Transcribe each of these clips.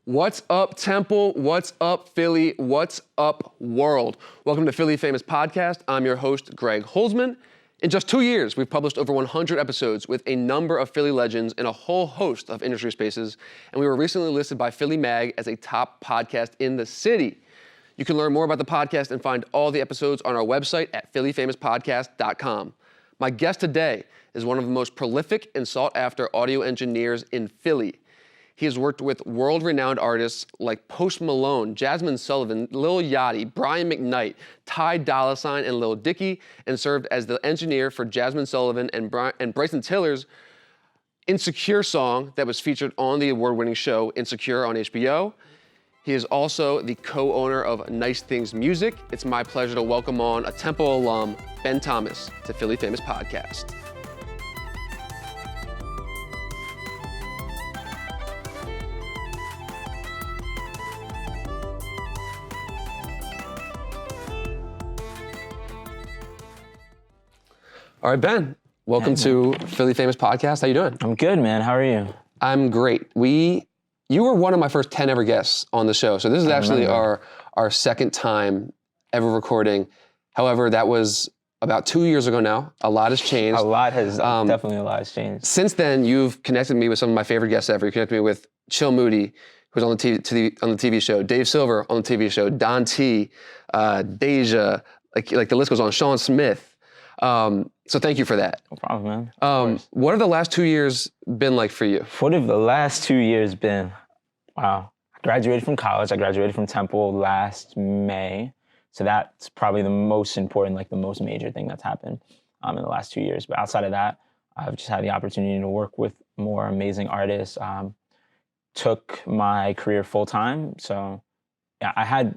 What's up, Temple? What's up, Philly? What's up, world? Welcome to Philly Famous Podcast. I'm your host, Greg Holzman. In just 2 years, we've published over 100 episodes with a number of Philly legends in a whole host of industry spaces, and we were recently listed by Philly Mag as a top podcast in the city. You can learn more about the podcast and find all the episodes on our website at phillyfamouspodcast.com. My guest today is one of the most prolific and sought-after audio engineers in Philly. He has worked with world-renowned artists like Post Malone, Jasmine Sullivan, Lil Yachty, Brian McKnight, Ty Dolla $ign, and Lil Dicky, and served as the engineer for Jasmine Sullivan and Bryson Tiller's Insecure song that was featured on the award-winning show Insecure on HBO. He is also the co-owner of Nice Things Music. It's my pleasure to welcome on a Temple alum, Ben Thomas, to Philly Famous Podcast. All right, Ben, welcome to Philly Famous Podcast. How you doing? I'm good, man. How are you? I'm great. You were one of my first 10 ever guests on the show. So this is actually our second time ever recording. However, that was about 2 years ago now. A lot has changed. Definitely a lot has changed. Since then, you've connected me with some of my favorite guests ever. You connected me with Chill Moody, who's on the TV show, Dave Silver on the TV show, Don T, Deja, like the list goes on, Sean Smith. So thank you for that. No problem, man. What have the last 2 years been like for you? What have the last 2 years been? Wow. I graduated from college. I graduated from Temple last May. So that's probably the most important, like the most major thing that's happened in the last 2 years. But outside of that, I've just had the opportunity to work with more amazing artists. Took my career full time. So yeah,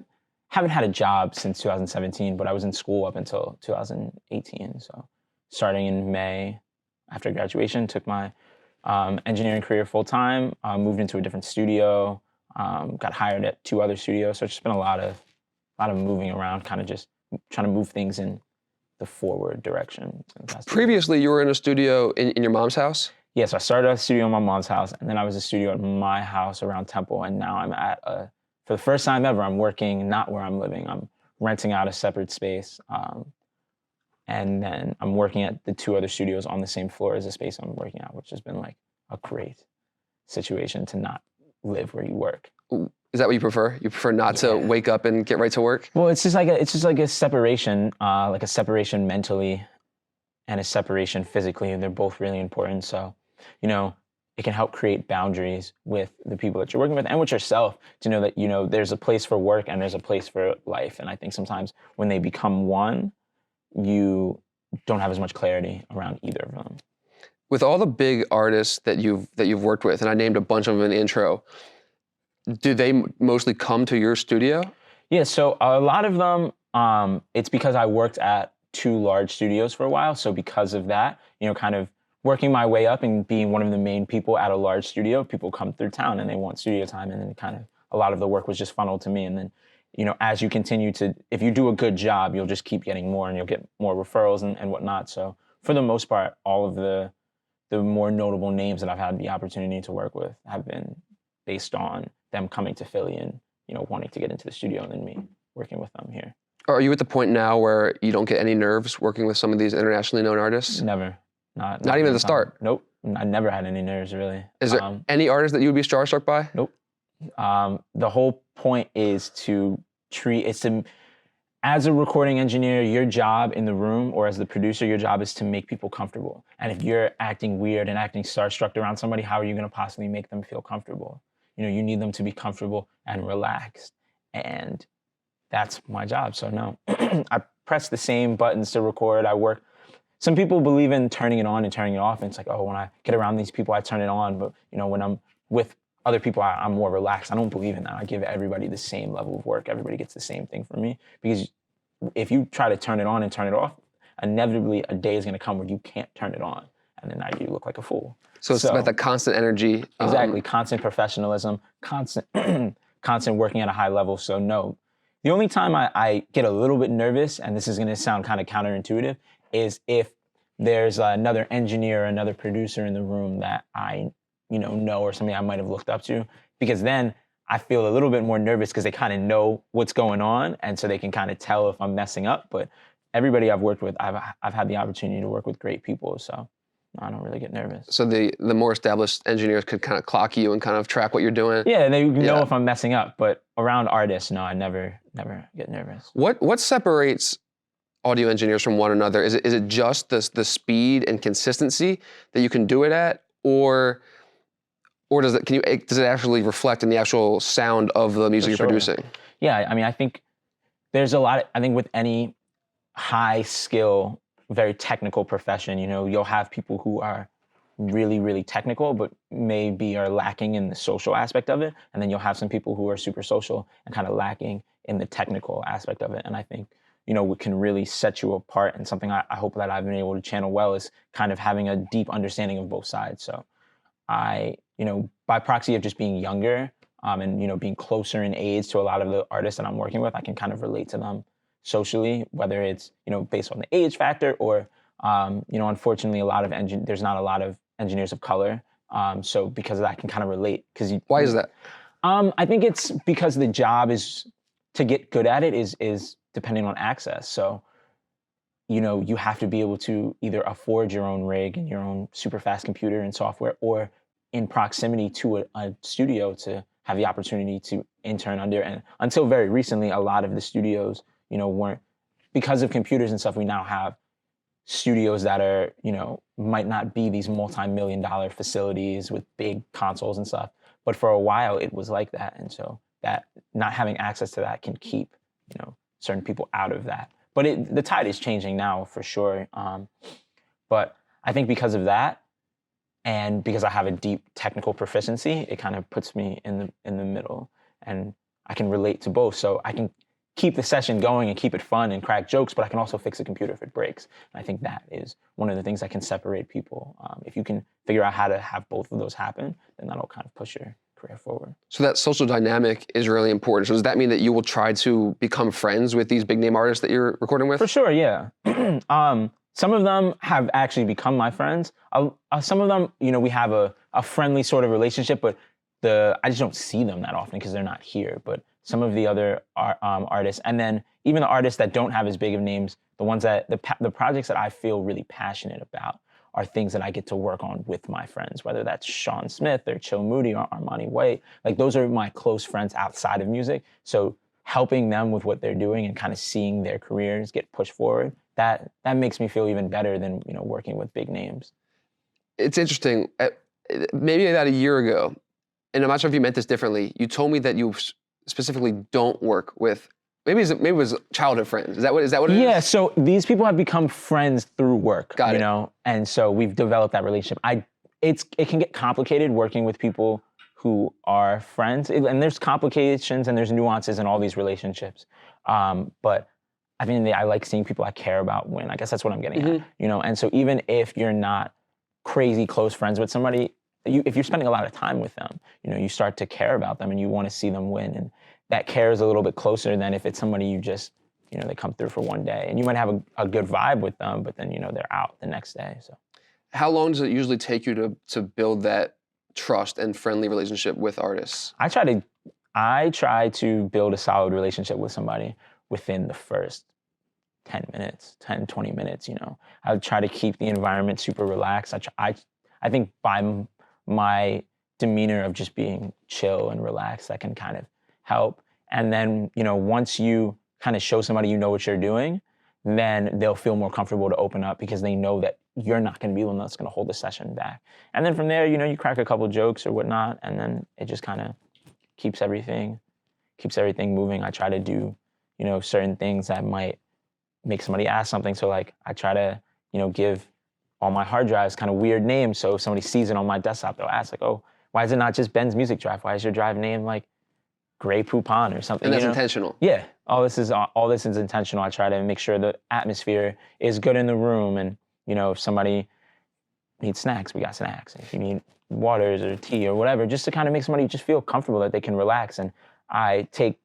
haven't had a job since 2017, but I was in school up until 2018. So starting in May after graduation, took my engineering career full time, moved into a different studio, got hired at 2 other studios. So it's just been a lot of moving around, kind of just trying to move things in the forward direction. Previously, you were in a studio in your mom's house? Yeah, so I started a studio in my mom's house, and then I was a studio at my house around Temple, and now I'm at for the first time ever, I'm working not where I'm living. I'm renting out a separate space. And then I'm working at the 2 other studios on the same floor as the space I'm working at, which has been like a great situation to not live where you work. Is that what you prefer? You prefer not to wake up and get right to work? Well, it's just like a separation, like a separation mentally and a separation physically. And they're both really important. So, it can help create boundaries with the people that you're working with and with yourself to know that, there's a place for work and there's a place for life. And I think sometimes when they become one, you don't have as much clarity around either of them. With all the big artists that you've worked with, and I named a bunch of them in the intro, do they mostly come to your studio? Yeah, so a lot of them, it's because I worked at 2 large studios for a while. So because of that, kind of working my way up and being one of the main people at a large studio, people come through town and they want studio time. And then kind of a lot of the work was just funneled to me. And then, as you continue if you do a good job, you'll just keep getting more and you'll get more referrals and whatnot. So for the most part, all of the more notable names that I've had the opportunity to work with have been based on them coming to Philly and, wanting to get into the studio and then me working with them here. Are you at the point now where you don't get any nerves working with some of these internationally known artists? Never. Not even at the start? Nope. I never had any nerves, really. Is there any artist that you would be starstruck by? Nope. The whole point is as a recording engineer, your job in the room, or as the producer, your job is to make people comfortable. And if you're acting weird and acting starstruck around somebody, how are you going to possibly make them feel comfortable? You need them to be comfortable and relaxed. And that's my job. So no, I press the same buttons to record. I work. Some people believe in turning it on and turning it off. And it's like, oh, when I get around these people, I turn it on. But, when I'm with other people, I'm more relaxed. I don't believe in that. I give everybody the same level of work. Everybody gets the same thing from me. Because if you try to turn it on and turn it off, inevitably a day is going to come where you can't turn it on. And then now you look like a fool. So it's about the constant energy. Exactly. Constant professionalism, constant working at a high level. So no, the only time I get a little bit nervous, and this is going to sound kind of counterintuitive, is if there's another engineer, another producer in the room that I know, or somebody I might have looked up to, because then I feel a little bit more nervous because they kind of know what's going on, and so they can kind of tell if I'm messing up. But everybody I've worked with, I've had the opportunity to work with great people, so I don't really get nervous. So the more established engineers could kind of clock you and kind of track what you're doing. Yeah, they know if I'm messing up, but around artists, no, I never get nervous. What separates audio engineers from one another? Is it just the speed and consistency that you can do it at, or does it actually reflect in the actual sound of the music you're producing? Yeah, I mean, I think there's a lot. I think with any high skill, very technical profession, you'll have people who are really, really technical, but maybe are lacking in the social aspect of it. And then you'll have some people who are super social and kind of lacking in the technical aspect of it. And I think, what can really set you apart, and something I hope that I've been able to channel well, is kind of having a deep understanding of both sides. So I, by proxy of just being younger, and, being closer in age to a lot of the artists that I'm working with, I can kind of relate to them socially, whether it's, based on the age factor or, unfortunately, there's not a lot of engineers of color. So because of that, I can kind of relate. Why is that? I think it's because the job is, to get good at it is depending on access. So, you have to be able to either afford your own rig and your own super fast computer and software, or in proximity to a studio to have the opportunity to intern under. And until very recently, a lot of the studios, weren't, because of computers and stuff, we now have studios that are, might not be these multi-million-dollar facilities with big consoles and stuff. But for a while, it was like that. And so that not having access to that can keep, certain people out of that. But the tide is changing now for sure. But I think because of that, and because I have a deep technical proficiency, it kind of puts me in the middle, and I can relate to both. So I can keep the session going and keep it fun and crack jokes, but I can also fix a computer if it breaks. And I think that is one of the things that can separate people. If you can figure out how to have both of those happen, then that'll kind of push your career forward. So that social dynamic is really important. So does that mean that you will try to become friends with these big name artists that you're recording with? For sure, yeah. Some of them have actually become my friends. Some of them, we have a friendly sort of relationship, but I just don't see them that often because they're not here. But some of the other artists, and then even the artists that don't have as big of names, the ones that the projects that I feel really passionate about are things that I get to work on with my friends, whether that's Sean Smith or Chill Moody or Armani White. Like, those are my close friends outside of music. So helping them with what they're doing and kind of seeing their careers get pushed forward, that makes me feel even better than, working with big names. It's interesting. Maybe about a year ago, and I'm not sure if you meant this differently, you told me that you specifically don't work with, maybe it was childhood friends. Is that what it is? Yeah, so these people have become friends through work, Got it. And so we've developed that relationship. It can get complicated working with people who are friends, and there's complications and there's nuances in all these relationships. But I mean, I like seeing people I care about win. I guess that's what I'm getting at, And so even if you're not crazy close friends with somebody, if you're spending a lot of time with them, you start to care about them and you want to see them win. And that care is a little bit closer than if it's somebody you just, they come through for one day. And you might have a good vibe with them, but then, they're out the next day. So, how long does it usually take you to build that trust and friendly relationship with artists? I try to build a solid relationship with somebody within the first 10 minutes, 10, 20 minutes, I try to keep the environment super relaxed. I think by my demeanor of just being chill and relaxed, that can kind of help. And then, once you kind of show somebody you know what you're doing, then they'll feel more comfortable to open up because they know that you're not going to be the one that's going to hold the session back. And then from there, you crack a couple jokes or whatnot, and then it just kind of keeps everything moving. I try to do, certain things that might make somebody ask something. So like I try to, give all my hard drives kind of weird names. So if somebody sees it on my desktop, they'll ask like, oh, why is it not just Ben's music drive? Why is your drive named like Grey Poupon or something? And that's intentional. Yeah, all this is intentional. I try to make sure the atmosphere is good in the room, and if somebody needs snacks, we got snacks. If you need waters or tea or whatever, just to kind of make somebody just feel comfortable that they can relax. And I take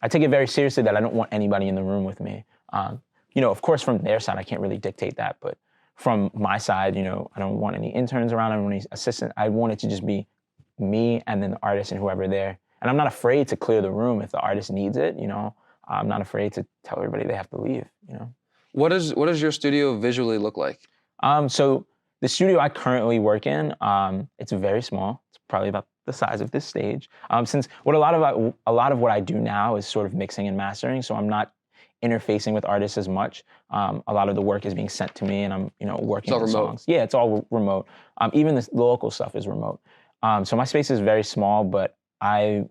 it very seriously that I don't want anybody in the room with me. Of course, from their side, I can't really dictate that, but from my side, I don't want any interns around. I don't want any assistant. I want it to just be me and then the artist and whoever there. And I'm not afraid to clear the room if the artist needs it, you know. I'm not afraid to tell everybody they have to leave, you know. What does your studio visually look like? So the studio I currently work in, it's very small. It's probably about the size of this stage. Since a lot of what I do now is sort of mixing and mastering, so I'm not interfacing with artists as much. A lot of the work is being sent to me, and I'm working on songs. Yeah, it's all remote. Even the local stuff is remote. So my space is very small, but I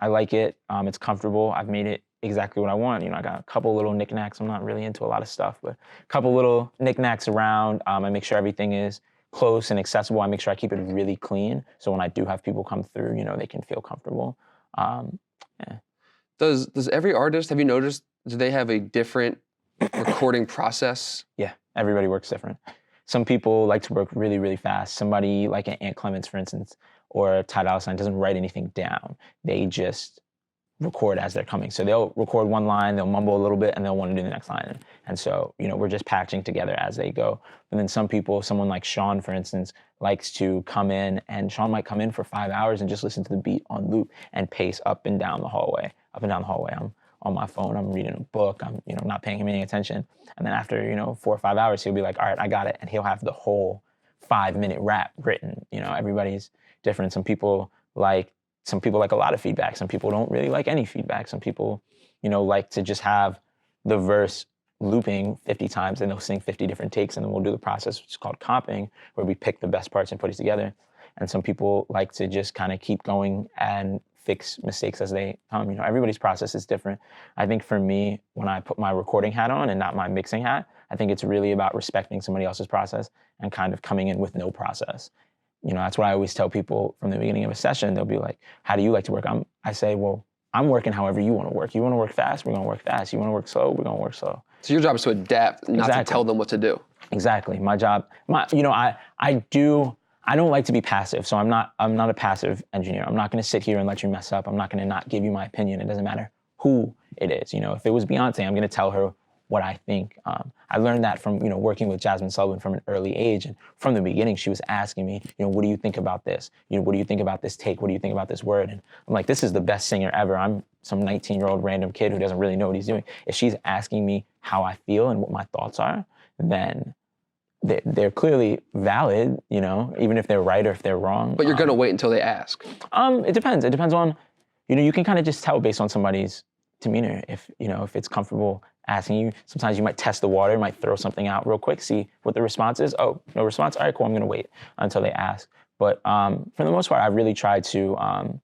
like it. It's comfortable. I've made it exactly what I want. I got a couple little knickknacks. I'm not really into a lot of stuff, but a couple little knickknacks around. I make sure everything is close and accessible. I make sure I keep it really clean, so when I do have people come through, they can feel comfortable. Yeah. Does every artist, have you noticed, do they have a different recording process? Yeah, everybody works different. Some people like to work really, really fast. Somebody like an Ant Clements, for instance, or Ty Dolla $ign doesn't write anything down. They just record as they're coming. So they'll record one line, they'll mumble a little bit, and they'll want to do the next line. And so, we're just patching together as they go. And then some people, someone like Sean, for instance, likes to come in, and Sean might come in for 5 hours and just listen to the beat on loop and pace up and down the hallway. I'm on my phone, I'm reading a book, I'm, not paying him any attention. And then after, 4 or 5 hours, he'll be like, all right, I got it. And he'll have the whole 5-minute rap written. Everybody's different. Some people like a lot of feedback. Some people don't really like any feedback. Some people, like to just have the verse looping 50 times and they'll sing 50 different takes, and then we'll do the process, which is called comping, where we pick the best parts and put it together. And some people like to just kind of keep going and fix mistakes as they come. Everybody's process is different. I think for me, when I put my recording hat on and not my mixing hat, I think it's really about respecting somebody else's process and kind of coming in with no process. That's what I always tell people from the beginning of a session. They'll be like, how do you like to work? I say, well, I'm working however you want to work. You want to work fast, we're going to work fast. You want to work slow, we're going to work slow. So your job is to adapt, not to tell them what to do. Exactly. My job, I don't like to be passive. So I'm not a passive engineer. I'm not going to sit here and let you mess up. I'm not going to not give you my opinion. It doesn't matter who it is. If it was Beyonce, I'm going to tell her what I think. I learned that from, working with Jasmine Sullivan from an early age. And from the beginning, she was asking me, what do you think about this? What do you think about this take? What do you think about this word? And I'm like, this is the best singer ever. I'm some 19-year-old random kid who doesn't really know what he's doing. If she's asking me how I feel and what my thoughts are, then they're clearly valid, even if they're right or if they're wrong. But you're going to wait until they ask. It depends. It depends on, you can kind of just tell based on somebody's demeanor. If it's comfortable asking you, sometimes you might test the water, might throw something out real quick, see what the response is. Oh, no response. All right, cool. I'm going to wait until they ask. But for the most part, I've really tried to,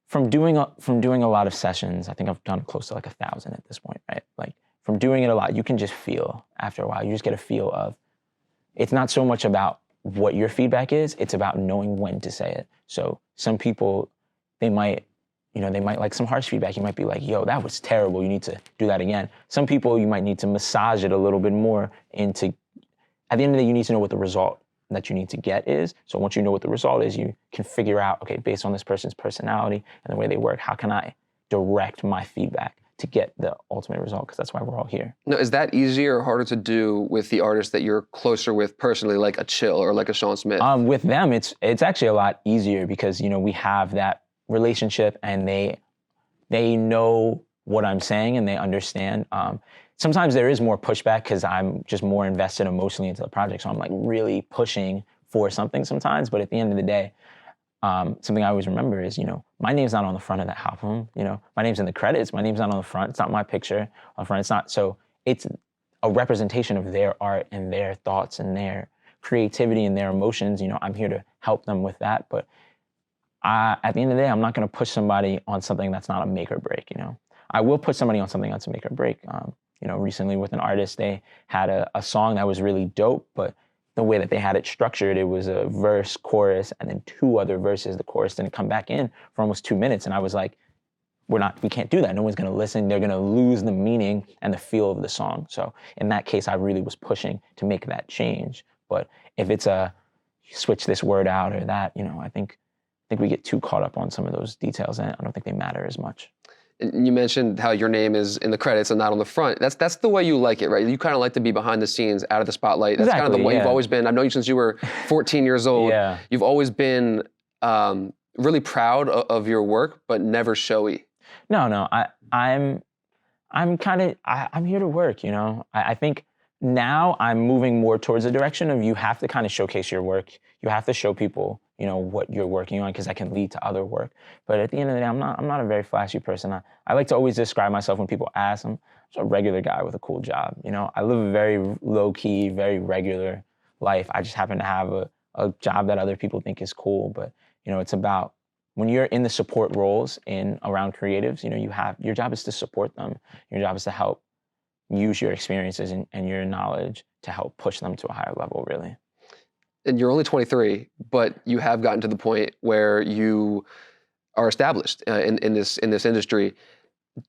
from doing a lot of sessions, I think I've done close to like 1,000 at this point, right? Like from doing it a lot, you can just feel after a while, you just get a feel of, it's not so much about what your feedback is, it's about knowing when to say it. So some people, they might like some harsh feedback. You might be like, yo, that was terrible. You need to do that again. Some people, you might need to massage it a little bit more at the end of the day, you need to know what the result that you need to get is. So once you know what the result is, you can figure out, okay, based on this person's personality and the way they work, how can I direct my feedback to get the ultimate result? Because that's why we're all here. Now, is that easier or harder to do with the artists that you're closer with personally, like a Chill or like a Sean Smith? With them, it's actually a lot easier because, we have that relationship and they know what I'm saying and they understand. Sometimes there is more pushback because I'm just more invested emotionally into the project. So I'm like really pushing for something sometimes. But at the end of the day, something I always remember is, my name's not on the front of that album. My name's in the credits. My name's not on the front. It's not my picture on the front. It's not. So it's a representation of their art and their thoughts and their creativity and their emotions. I'm here to help them with that. But at the end of the day, I'm not going to push somebody on something that's not a make or break. I will put somebody on something that's a make or break. Recently with an artist, they had a song that was really dope, but the way that they had it structured, it was a verse, chorus, and then 2 other verses. The chorus didn't come back in for almost 2 minutes. And I was like, we can't do that. No one's going to listen. They're going to lose the meaning and the feel of the song. So in that case, I really was pushing to make that change. But if it's switch this word out or that, I think we get too caught up on some of those details, and I don't think they matter as much. And you mentioned how your name is in the credits and not on the front. That's the way you like it, right? You kind of like to be behind the scenes, out of the spotlight. That's kind of the way you've always been. I've known you since you were 14 years old. Yeah. You've always been really proud of your work, but never showy? No, I'm kind of, I'm here to work, you know? I think now I'm moving more towards the direction of you have to kind of showcase your work. You have to show people, you know, what you're working on because that can lead to other work. But at the end of the day, I'm not a very flashy person. I like to always describe myself when people ask, I'm just a regular guy with a cool job. You know, I live a very low key, very regular life. I just happen to have a job that other people think is cool. But, you know, it's about when you're in the support roles in around creatives, you know, your job is to support them. Your job is to help use your experiences and your knowledge to help push them to a higher level, really. And you're only 23, but you have gotten to the point where you are established in this industry.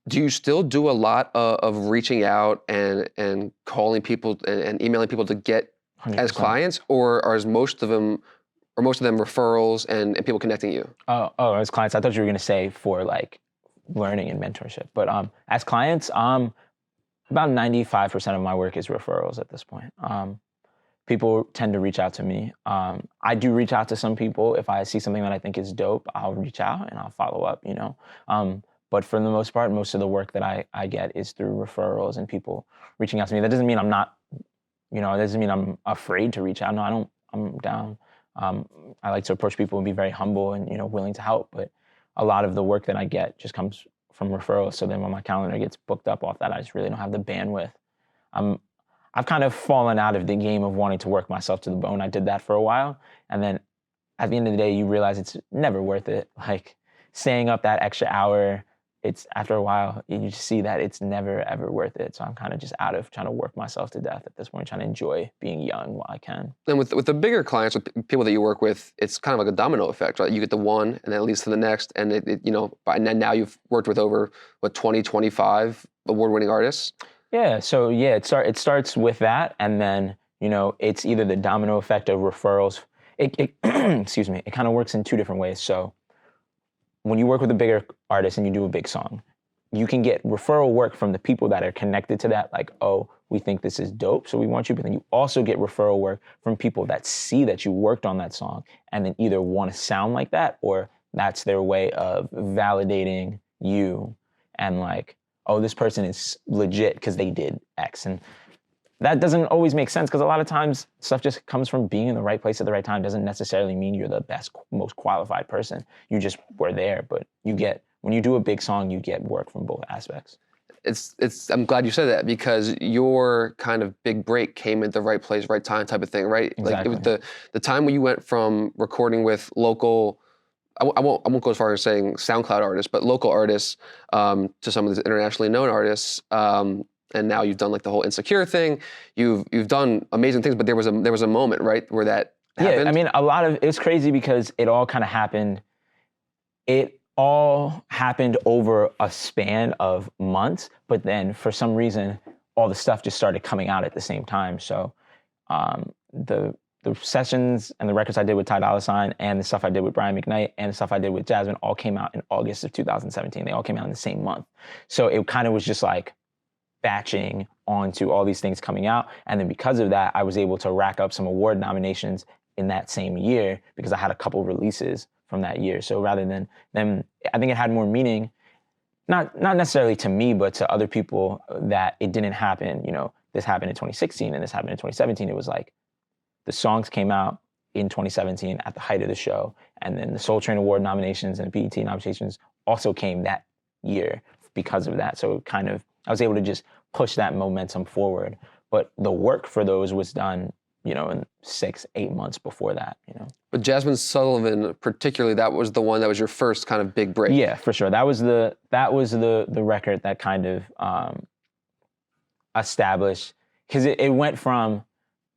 Do you still do a lot of reaching out and calling people and emailing people to get 100%. as clients, or are most of them referrals and people connecting you? As clients, I thought you were gonna say for like learning and mentorship, but as clients, about 95% of my work is referrals at this point. People tend to reach out to me. I do reach out to some people. If I see something that I think is dope, I'll reach out and I'll follow up, you know. But for the most part, most of the work that I get is through referrals and people reaching out to me. That doesn't mean I'm not, you know, it doesn't mean I'm afraid to reach out. No, I'm down. I like to approach people and be very humble and, you know, willing to help. But a lot of the work that I get just comes from referrals. So then when my calendar gets booked up off that, I just really don't have the bandwidth. I've kind of fallen out of the game of wanting to work myself to the bone. I did that for a while. And then at the end of the day, you realize it's never worth it. Like staying up that extra hour, it's after a while, you just see that it's never, ever worth it. So I'm kind of just out of trying to work myself to death at this point, trying to enjoy being young while I can. And with the bigger clients, with people that you work with, it's kind of like a domino effect, right? You get the one, and then it leads to the next, and it you know, and then now you've worked with over 20, 25 award-winning artists. Yeah, so yeah, it starts with that, and then, you know, it's either the domino effect of referrals. It excuse me, it kind of works in two different ways. So when you work with a bigger artist and you do a big song, you can get referral work from the people that are connected to that, like, oh, we think this is dope, so we want you. But then you also get referral work from people that see that you worked on that song and then either want to sound like that, or that's their way of validating you and like, oh, this person is legit because they did X. And that doesn't always make sense because a lot of times stuff just comes from being in the right place at the right time. Doesn't necessarily mean you're the best, most qualified person. You just were there. But when you do a big song, you get work from both aspects. I'm glad you said that, because your kind of big break came at the right place, right time type of thing, right? Exactly. Like it was the time when you went from recording with local, I won't go as far as saying SoundCloud artists, but local artists, to some of these internationally known artists. And now you've done like the whole Insecure thing. You've done amazing things, but there was a moment, right, where that happened. Yeah, I mean, it's crazy because it all kind of happened. It all happened over a span of months, but then for some reason, all the stuff just started coming out at the same time. So the sessions and the records I did with Ty Dolla $ign and the stuff I did with Brian McKnight and the stuff I did with Jasmine all came out in August of 2017. They all came out in the same month. So it kind of was just like batching onto all these things coming out. And then because of that, I was able to rack up some award nominations in that same year because I had a couple releases from that year. So rather than them, I think it had more meaning, not necessarily to me, but to other people, that it didn't happen. You know, this happened in 2016 and this happened in 2017. It was like the songs came out in 2017 at the height of the show. And then the Soul Train Award nominations and BET nominations also came that year because of that. So kind of, I was able to just push that momentum forward. But the work for those was done, you know, in 6-8 months before that, you know. But Jasmine Sullivan, particularly, that was the one that was your first kind of big break. Yeah, for sure. That was the record that kind of established, because it went from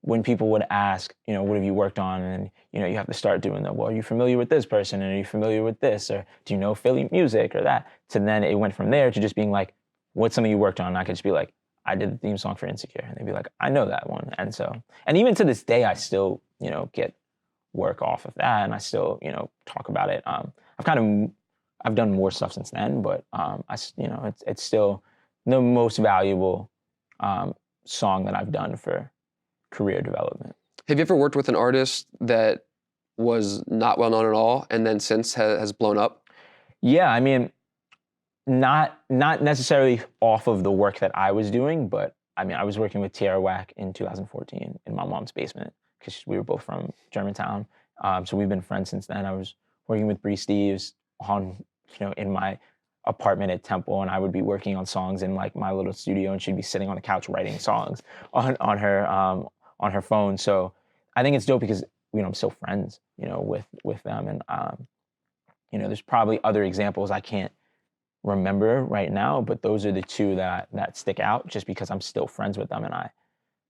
when people would ask, you know, what have you worked on? And, you know, you have to start doing well, are you familiar with this person? And are you familiar with this? Or do you know Philly music or that? To then it went from there to just being like, what's something you worked on? And I could just be like, I did the theme song for Insecure. And they'd be like, I know that one. And so, and even to this day, I still, you know, get work off of that. And I still, you know, talk about it. I've done more stuff since then, but you know, it's still the most valuable song that I've done for career development. Have you ever worked with an artist that was not well known at all, and then since has blown up? Yeah, I mean, not necessarily off of the work that I was doing, but I mean, I was working with Tierra Whack in 2014 in my mom's basement because we were both from Germantown. So we've been friends since then. I was working with Bree Steves in my apartment at Temple, and I would be working on songs in like my little studio, and she'd be sitting on the couch writing songs on her phone. So I think it's dope because I'm still friends, with them, and there's probably other examples I can't remember right now, but those are the two that stick out just because I'm still friends with them. And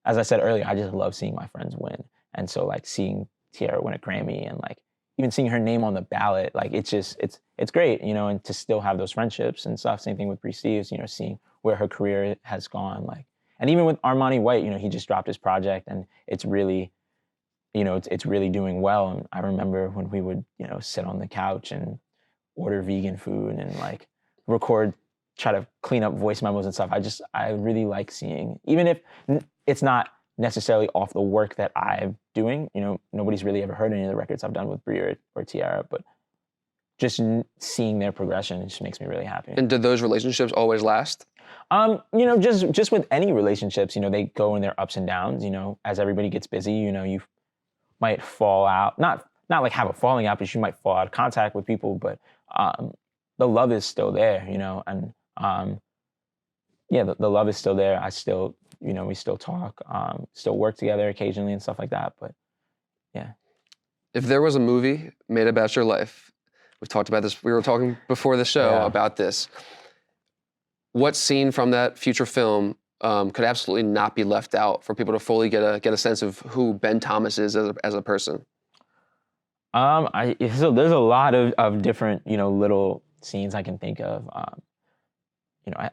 as I said earlier, I just love seeing my friends win. And so like seeing Tierra win a Grammy and like even seeing her name on the ballot, like it's great, and to still have those friendships and stuff. Same thing with Bree Steves, seeing where her career has gone. Like, and even with Armani White, he just dropped his project and it's really, it's really doing well. And I remember when we would, sit on the couch and order vegan food and like try to clean up voice memos and stuff. I really like seeing, even if it's not necessarily off the work that I'm doing, nobody's really ever heard any of the records I've done with Brie or Tiara, but just seeing their progression just makes me really happy. And did those relationships always last? Just with any relationships, they go in their ups and downs, as everybody gets busy, you might fall out, not like have a falling out, but you might fall out of contact with people, but the love is still there, and the love is still there. I still, we still talk, still work together occasionally and stuff like that, but yeah. If there was a movie made about your life, we've talked about this, we were talking before the show about this, what scene from that future film could absolutely not be left out for people to fully get a sense of who Ben Thomas is as a person? So there's a lot of different, little scenes I can think of.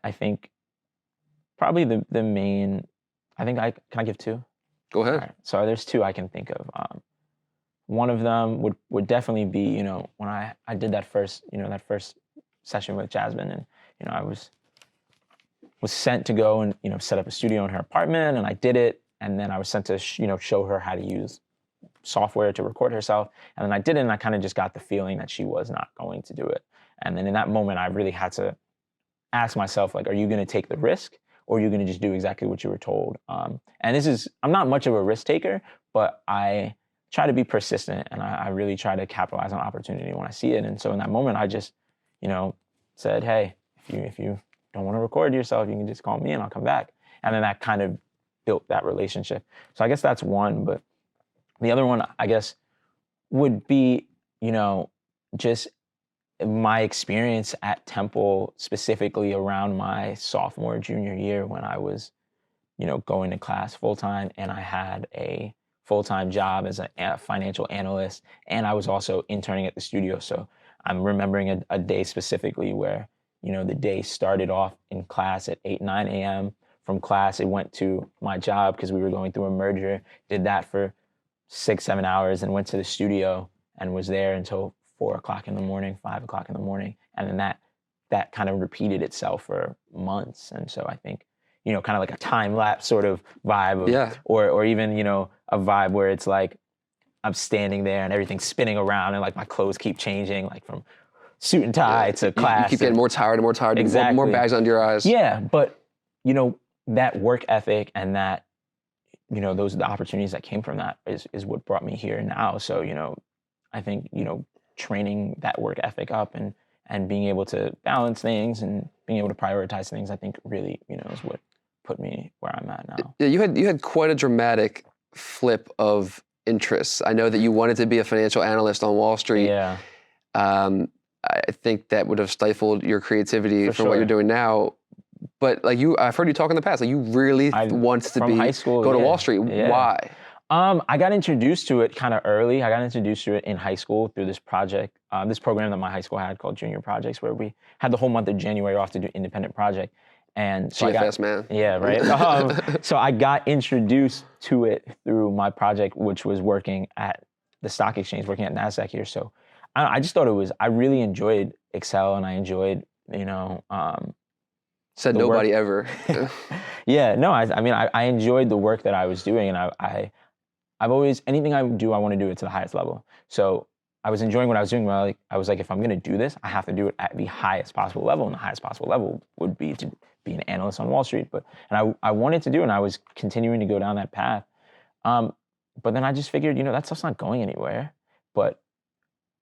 I think probably the main, can I give two? Go ahead. Right. So there's two I can think of. One of them would definitely be, when I did that first session with Jasmine, and, I was sent to go and, set up a studio in her apartment, and I did it. And then I was sent to, show her how to use software to record herself. And then I did it, and I kind of just got the feeling that she was not going to do it. And then in that moment, I really had to ask myself, like, are you going to take the risk, or are you going to just do exactly what you were told? And I'm not much of a risk taker, but I try to be persistent, and I really try to capitalize on opportunity when I see it. And so in that moment, I just, said, hey, if you don't want to record yourself, you can just call me and I'll come back. And then that kind of built that relationship. So I guess that's one, but the other one, I guess, would be, just my experience at Temple, specifically around my sophomore, junior year when I was, going to class full-time, and I had a full-time job as a financial analyst, and I was also interning at the studio. So I'm remembering a day specifically where, the day started off in class at 8, 9 a.m. From class, it went to my job because we were going through a merger, did that for 6, 7 hours, and went to the studio and was there until 4 o'clock in the morning, 5 o'clock in the morning. And then that kind of repeated itself for months. And so I think, kind of like a time lapse sort of vibe, or even, a vibe where it's like I'm standing there and everything's spinning around and like my clothes keep changing, like from suit and tie to class. You keep getting more tired and more tired, exactly. more bags under your eyes. Yeah, but, that work ethic and that, those the opportunities that came from that is what brought me here now. So, I think, training that work ethic up and being able to balance things and being able to prioritize things, I think really, is what put me where I'm at now. Yeah, you had quite a dramatic flip of interests. I know that you wanted to be a financial analyst on Wall Street. Yeah. I think that would have stifled your creativity For what sure. you're doing now. But like I've heard you talk in the past, like you really wanted to high school, go to Wall Street. Yeah. Why? I got introduced to it kind of early. I got introduced to it in high school through this project, this program that my high school had called Junior Projects, where we had the whole month of January off to do independent project. And so GFS, man. Yeah, right. So I got introduced to it through my project, which was working at the stock exchange, working at NASDAQ here. So I just thought I really enjoyed Excel, and I enjoyed, Said nobody ever. Yeah, no, I mean, I enjoyed the work that I was doing, and anything I do, I want to do it to the highest level. So I was enjoying what I was doing. Well, I was like, if I'm going to do this, I have to do it at the highest possible level. And the highest possible level would be to be an analyst on Wall Street. And I wanted to do it, and I was continuing to go down that path. But then I just figured, that stuff's not going anywhere. But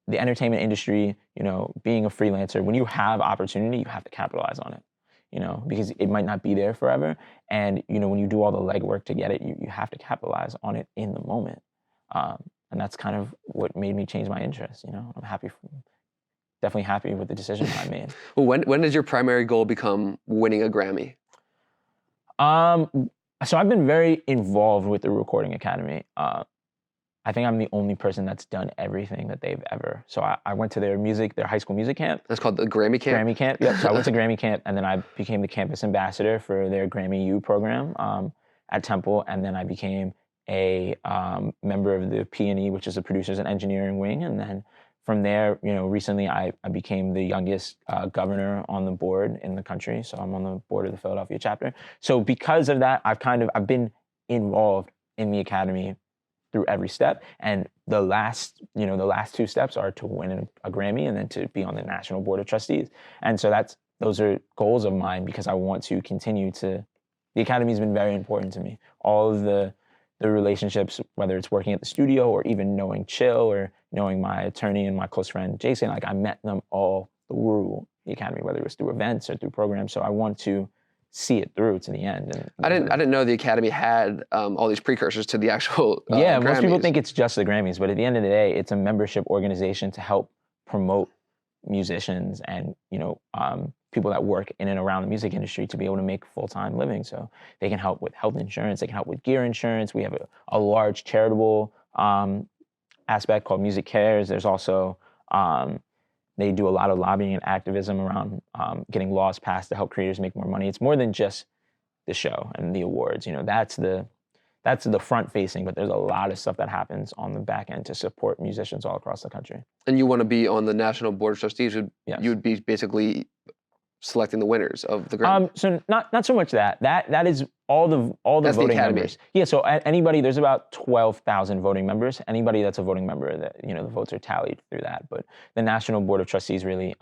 the entertainment industry, being a freelancer, when you have opportunity, you have to capitalize on it, because it might not be there forever. And, when you do all the legwork to get it, you have to capitalize on it in the moment. And that's kind of what made me change my interest. I'm definitely happy with the decision I made. Well, when did your primary goal become winning a Grammy? So I've been very involved with the Recording Academy. I think I'm the only person that's done everything that they've ever. So I went to their high school music camp. That's called the Grammy Camp? Grammy Camp, yep. So I went to Grammy Camp, and then I became the campus ambassador for their Grammy U program at Temple, and then I became a member of the P&E, which is the Producers and Engineering Wing. And then from there, recently I became the youngest governor on the board in the country. So I'm on the board of the Philadelphia chapter. So because of that, I've been involved in the academy through every step. And the last 2 steps are to win a Grammy and then to be on the National Board of Trustees. And so those are goals of mine, because I want to continue the academy's been very important to me. All of the relationships, whether it's working at the studio or even knowing Chill or knowing my attorney and my close friend Jason, I met them all through the academy, whether it was through events or through programs. So I want to see it through to the end. And I didn't know the academy had all these precursors to the actual yeah, Grammys. Most people think it's just the Grammys, but at the end of the day, it's a membership organization to help promote musicians and people that work in and around the music industry to be able to make full-time living. So they can help with health insurance, they can help with gear insurance. We have a large charitable aspect called Music Cares. There's also they do a lot of lobbying and activism around getting laws passed to help creators make more money. It's more than just the show and the awards. That's the front facing, but there's a lot of stuff that happens on the back end to support musicians all across the country. And you want to be on the National Board of Trustees? Yes. You would be basically selecting the winners of the Grammy. So not so much that. That is all the That's voting the members. Yeah. So anybody, there's about 12,000 voting members. Anybody that's a voting member, that the votes are tallied through that. But the National Board of Trustees really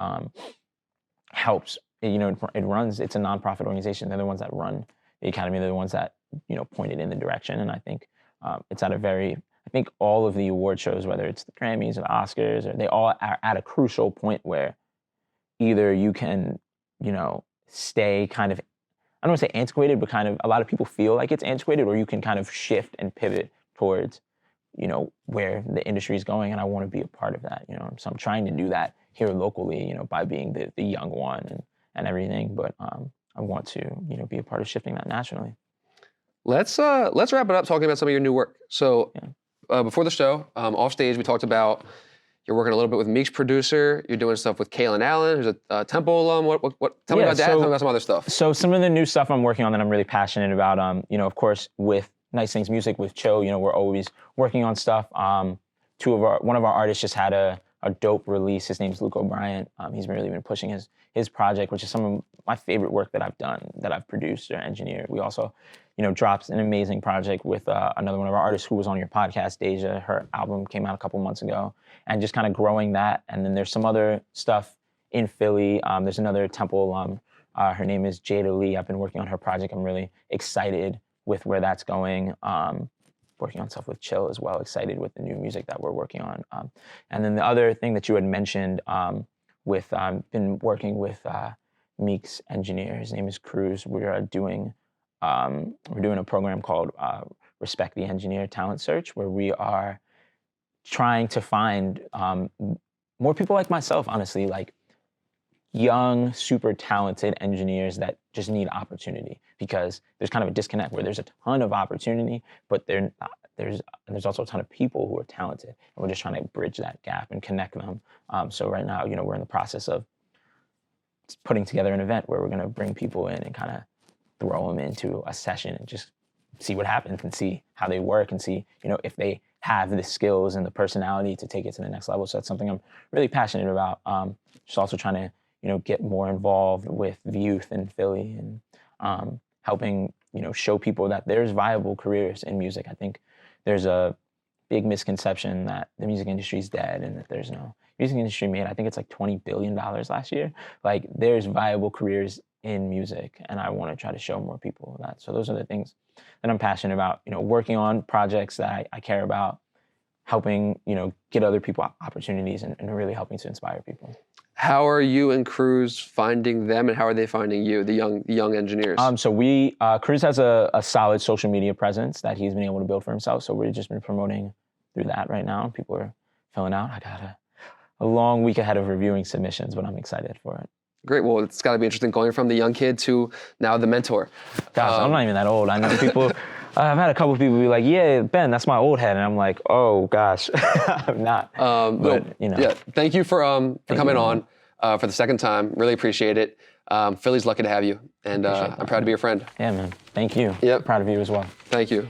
helps. It runs. It's a nonprofit organization. They're the ones that run the academy. They're the ones that pointed in the direction. And I think it's at I think all of the award shows, whether it's the Grammys or the Oscars, or they all are at a crucial point where either you can stay kind of, I don't want to say antiquated, but kind of a lot of people feel like it's antiquated, or you can kind of shift and pivot towards, where the industry is going. And I want to be a part of that, So I'm trying to do that here locally, by being the young one and everything. But I want to, be a part of shifting that nationally. Let's wrap it up talking about some of your new work. So before the show, off stage, we talked about you're working a little bit with Meek's producer. You're doing stuff with Kaylin Allen, who's a Temple alum. Tell me about that. Tell me about some other stuff. So some of the new stuff I'm working on that I'm really passionate about, of course, with Nice Things Music, with Cho, we're always working on stuff. One of our artists just had a dope release. His name's Luke O'Brien. He's really been pushing his project, which is some of my favorite work that I've done, that I've produced or engineered. We also, dropped an amazing project with another one of our artists who was on your podcast, Deja. Her album came out a couple months ago, and just kind of growing that. And then there's some other stuff in Philly. There's another Temple alum. Her name is Jada Lee. I've been working on her project. I'm really excited with where that's going. Working on stuff with Chill as well. Excited with the new music that we're working on. And then the other thing that you had mentioned been working with Meek's engineer. His name is Cruz. We're doing a program called Respect the Engineer Talent Search, where we are trying to find more people like myself, honestly, like young, super talented engineers that just need opportunity, because there's kind of a disconnect where there's a ton of opportunity, but there's also a ton of people who are talented, and we're just trying to bridge that gap and connect them. So right now, we're in the process of putting together an event where we're going to bring people in and kind of throw them into a session and just see what happens and see how they work and see, if they have the skills and the personality to take it to the next level. So that's something I'm really passionate about. Just also trying to, get more involved with the youth in Philly and helping, show people that there's viable careers in music. I think there's a big misconception that the music industry is dead and that there's no music industry made, I think it's like $20 billion last year. Like there's viable careers in music, and I want to try to show more people that. So those are the things that I'm passionate about, working on projects that I care about, helping, get other people opportunities and really helping to inspire people. How are you and Cruz finding them, and how are they finding you, the young engineers? So Cruz has a solid social media presence that he's been able to build for himself. So we've just been promoting through that right now. People are filling out. I got a long week ahead of reviewing submissions, but I'm excited for it. Great. Well, it's got to be interesting going from the young kid to now the mentor. Gosh, I'm not even that old. I know people. I've had a couple of people be like, "Yeah, Ben, that's my old head," and I'm like, "Oh gosh, I'm not." Yeah. Thank you for coming on for the second time. Really appreciate it. Philly's lucky to have you, and I'm proud to be your friend. Yeah, man. Thank you. Yep. Proud of you as well. Thank you.